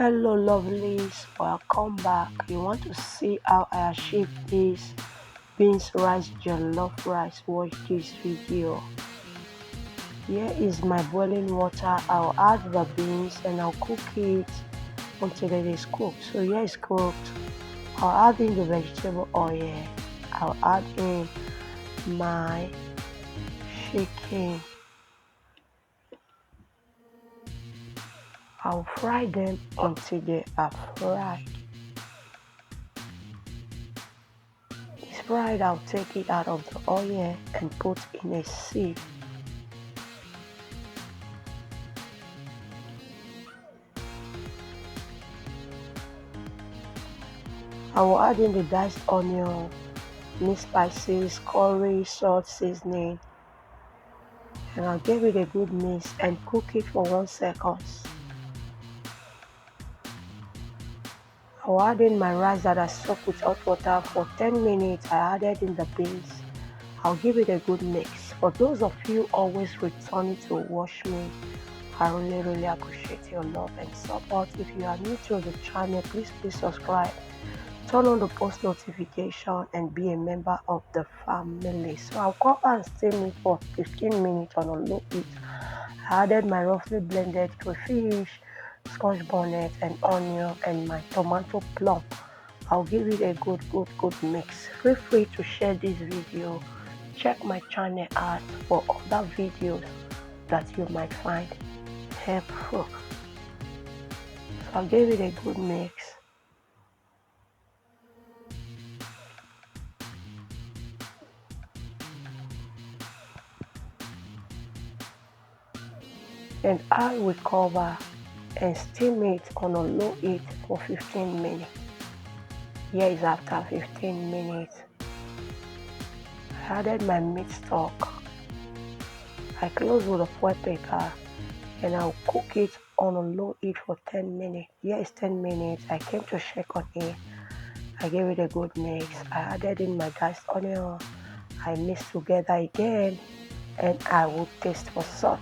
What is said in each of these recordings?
Hello lovelies, welcome back. You want to see how I achieve this beans rice jollof rice? Watch this video. Here is my boiling water. I'll add the beans and I'll cook it until it is cooked. So here is cooked. I'll add in the vegetable oil. I'll add in my chicken. I'll fry them until they are fried. It's fried, I'll take it out of the oil and put in a sieve. I will add in the diced onion, mixed spices, curry, salt, seasoning, and I'll give it a good mix and cook it for 1 second. I'll add in my rice that I soaked with hot water for 10 minutes. I added in the beans. I'll give it a good mix. For those of you always returning to watch me, I really appreciate your love and support. If you are new to the channel, please subscribe. Turn on the post notification and be a member of the family. So I'll cover and steam it for 15 minutes on a low heat. I added my roughly blended crayfish, scotch bonnet and onion and my tomato plump. I'll give it a good mix. Feel free to share this video. Check my channel out for other videos that you might find helpful. So I'll give it a good mix. And I will cover and steam it on a low heat for 15 minutes. Here is after 15 minutes. I added my meat stock. I close with a foil paper and I'll cook it on a low heat for 10 minutes. Here is 10 minutes. I came to check on it. I gave it a good mix. I added in my diced onion. I mixed together again and I will taste for salt.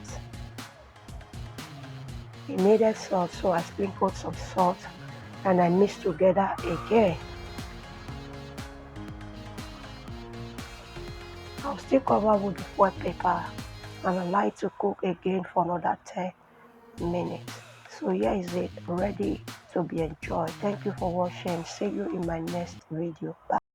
It needed salt, so I sprinkled some salt and I mixed together again. I'll still cover with the foil paper and allow it to cook again for another 10 minutes. So here is it, ready to be enjoyed. Thank you for watching. See you in my next video. Bye.